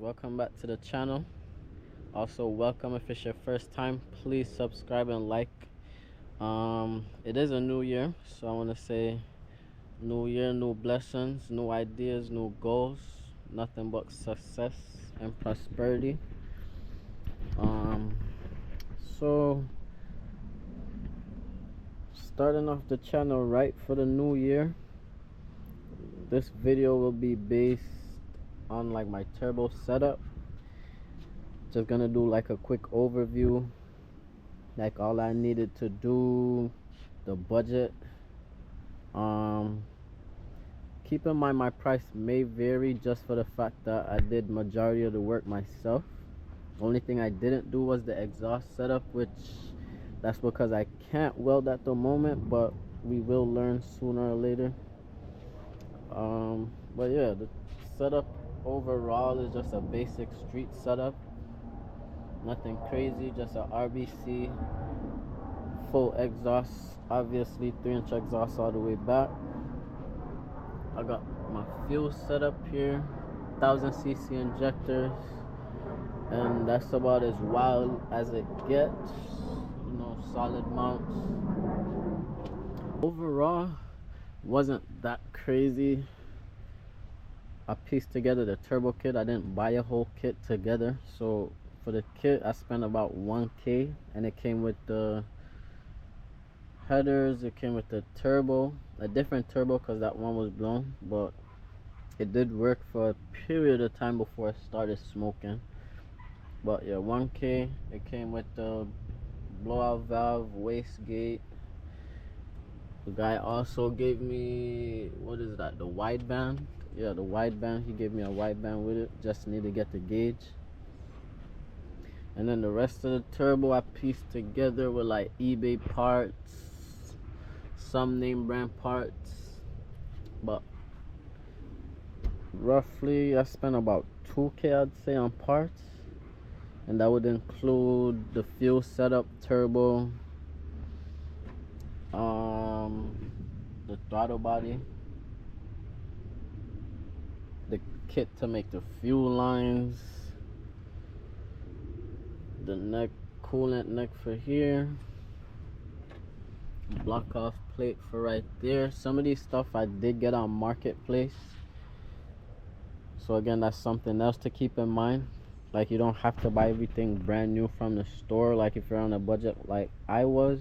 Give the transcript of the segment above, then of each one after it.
welcome back to the channel. Also welcome if it's your first time. Please subscribe and like. It is a new year, so I want to say new year, new blessings, new ideas, new goals, nothing but success and prosperity. So starting off the channel right for the new year, this video will be based on like my turbo setup. Just gonna do like a quick overview, like all I needed to do, the budget. Keep in mind my price may vary just for the fact that I did majority of the work myself. Only thing I didn't do was the exhaust setup, which that's because I can't weld at the moment, but we will learn sooner or later. But yeah, the setup overall is just a basic street setup, nothing crazy, just a RBC, full exhaust, obviously 3-inch exhaust all the way back. I got my fuel set up here, 1000cc injectors, and that's about as wild as it gets, you know, solid mounts. Overall, wasn't that crazy. I pieced together the turbo kit. I didn't buy a whole kit together, so for the kit I spent about 1K, and it came with the headers, it came with the turbo, a different turbo because that one was blown, but it did work for a period of time before it started smoking. But yeah, 1K. It came with the blowout valve, wastegate. The guy also gave me, what is that, the wideband? Yeah, the wideband. He gave me a wideband with it. Just need to get the gauge. And then the rest of the turbo I pieced together with like eBay parts, some name brand parts. But roughly I spent about 2K, I'd say, on parts. And that would include the fuel setup, turbo, the throttle body, the kit to make the fuel lines, the neck, coolant neck for here, block off plate for right there. Some of these stuff I did get on Marketplace, so again, that's something else to keep in mind. Like, you don't have to buy everything brand new from the store, like if you're on a budget like I was.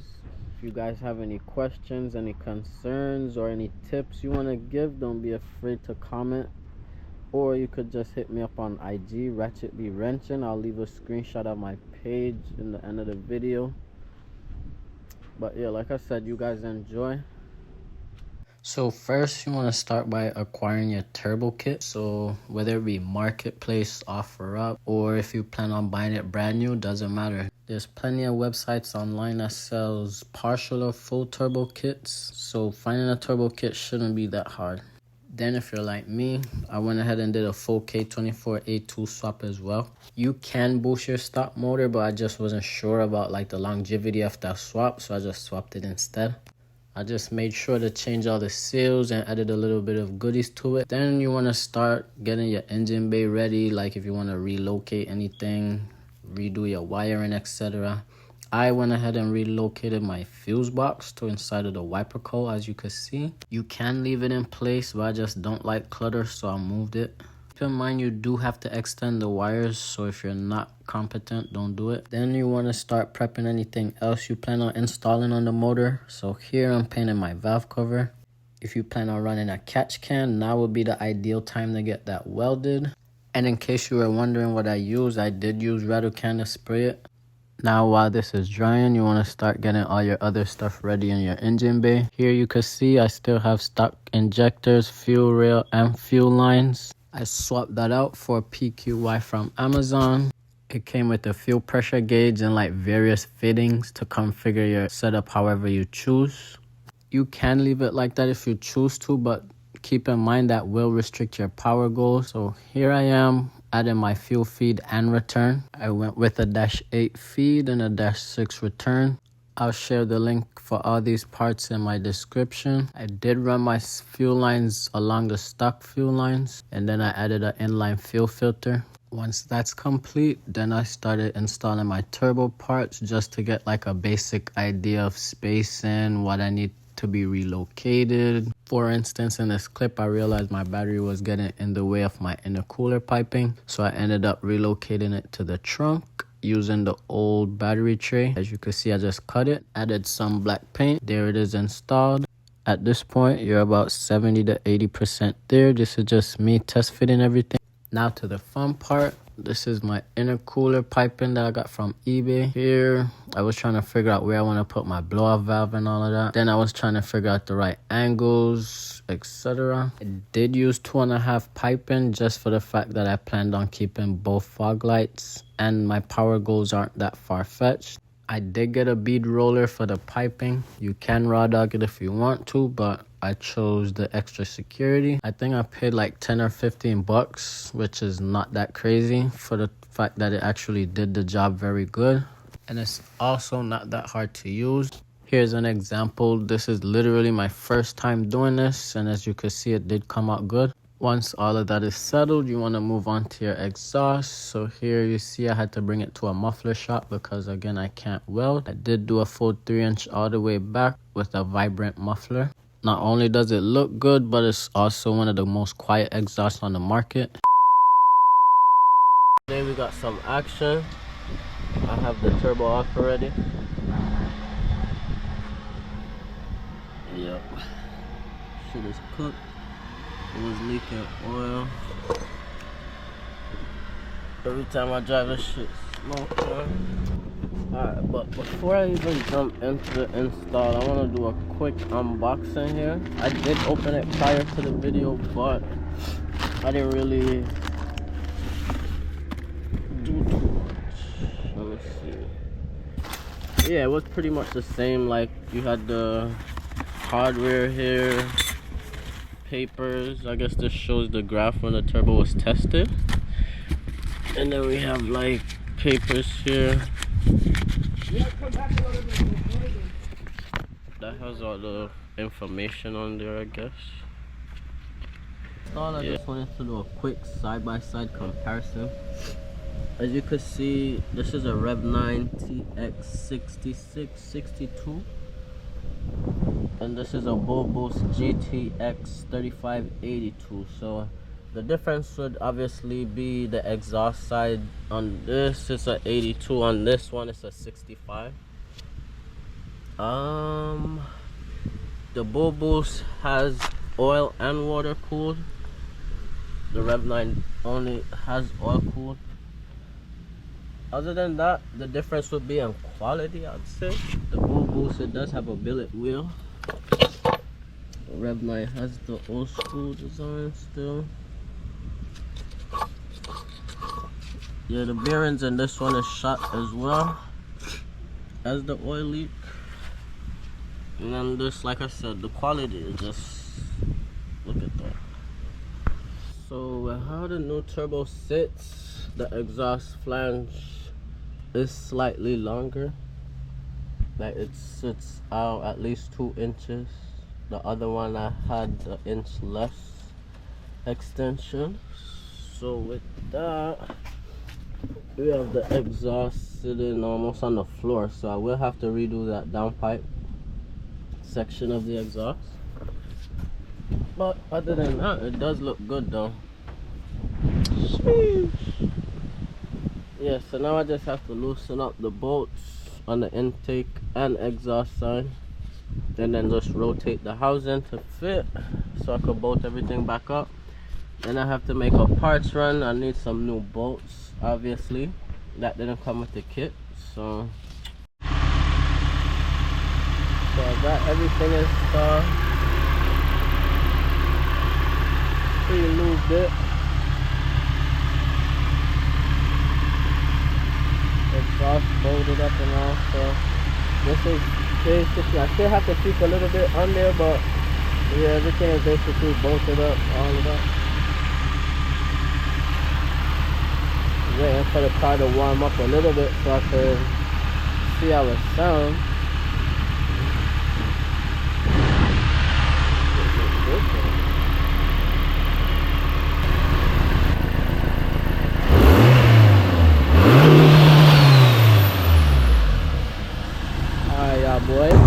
If you guys have any questions, any concerns, or any tips you want to give, don't be afraid to comment. Or you could just hit me up on IG, Ratchet Be Wrenching. I'll leave a screenshot of my page in the end of the video. But yeah, like I said, you guys enjoy. So first, you want to start by acquiring your turbo kit. So whether it be Marketplace, OfferUp, or if you plan on buying it brand new, doesn't matter. There's plenty of websites online that sells partial or full turbo kits. So finding a turbo kit shouldn't be that hard. Then if you're like me, I went ahead and did a full K24A2 swap as well. You can boost your stock motor, but I just wasn't sure about like the longevity of that swap, so I just swapped it instead. I just made sure to change all the seals and added a little bit of goodies to it. Then you want to start getting your engine bay ready, like if you want to relocate anything, redo your wiring, etc. I went ahead and relocated my fuse box to inside of the wiper coil, as you can see. You can leave it in place, but I just don't like clutter, so I moved it. Keep in mind you do have to extend the wires, so if you're not competent, don't do it. Then you want to start prepping anything else you plan on installing on the motor. So here I'm painting my valve cover. If you plan on running a catch can, now would be the ideal time to get that welded. And in case you were wondering what I used, I did use rattle can to spray it. Now while this is drying, you want to start getting all your other stuff ready in your engine bay. Here you can see I still have stock injectors, fuel rail, and fuel lines. I swapped that out for a PQY from Amazon. It came with a fuel pressure gauge and like various fittings to configure your setup however you choose. You can leave it like that if you choose to, but keep in mind that will restrict your power goals. So here I am adding my fuel feed and return. I went with a -8 feed and a -6 return. I'll share the link for all these parts in my description. I did run my fuel lines along the stock fuel lines, and then I added an inline fuel filter. Once that's complete, then I started installing my turbo parts just to get like a basic idea of spacing, what I need to be relocated. For instance, in this clip, I realized my battery was getting in the way of my intercooler piping, so I ended up relocating it to the trunk using the old battery tray. As you can see, I just cut it, added some black paint. There it is installed. At this point, you're about 70 to 80% there. This is just me test fitting everything. Now to the fun part. This is my intercooler piping that I got from eBay. Here, I was trying to figure out where I want to put my blow-off valve and all of that. Then I was trying to figure out the right angles, etc. I did use 2.5 piping just for the fact that I planned on keeping both fog lights, and my power goals aren't that far-fetched. I did get a bead roller for the piping. You can raw dog it if you want to, but I chose the extra security. I think I paid like 10 or 15 bucks, which is not that crazy for the fact that it actually did the job very good. And it's also not that hard to use. Here's an example. This is literally my first time doing this, and as you can see, it did come out good. Once all of that is settled, you want to move on to your exhaust. So here you see I had to bring it to a muffler shop because again I can't weld. I did do a full 3-inch all the way back with a vibrant muffler. Not only does it look good, but it's also one of the most quiet exhausts on the market. Today we got some action. I have the turbo off already. Yep. Shit is cooked. It was leaking oil. Every time I drive this shit smoke. Alright, but before I even jump into the install, I want to do a quick unboxing here. I did open it prior to the video, but I didn't really do too much. Let me see. Yeah, it was pretty much the same. Like, you had the hardware here, papers. I guess this shows the graph when the turbo was tested. And then we have like papers here that has all the information on there, I guess. I just wanted to do a quick side-by-side comparison. As you can see, this is a Rev 9 TX 6662, and this is a Bull Boost GTX 3582. So the difference would obviously be the exhaust side. On this it's a 82, on this one it's a 65. The Bull Boost has oil and water cooled. The Rev 9 only has oil cooled. Other than that, the difference would be in quality, I'd say. The Bull Boost, it does have a billet wheel. Rev 9 has the old school design still. Yeah, the bearings in this one is shot as well as the oil leak. And then this, like I said, the quality is just, look at that. So how the new turbo sits, the exhaust flange is slightly longer. Like, it sits out at least 2 inches. The other one I had an inch less extension. So with that, we have the exhaust sitting almost on the floor, so I will have to redo that downpipe section of the exhaust. But other than that, it does look good though. Sheesh. Yeah, so now I just have to loosen up the bolts on the intake and exhaust side, and then just rotate the housing to fit so I can bolt everything back up. Then I have to make a parts run. I need some new bolts, obviously. That didn't come with the kit, so I got everything installed. Pre-lubed it. Exhaust bolted up and all, so this is basically, I still have to keep a little bit on there, but yeah, everything is basically bolted up, all of that. Waiting for the car to warm up a little bit so I can see how it sounds. boy.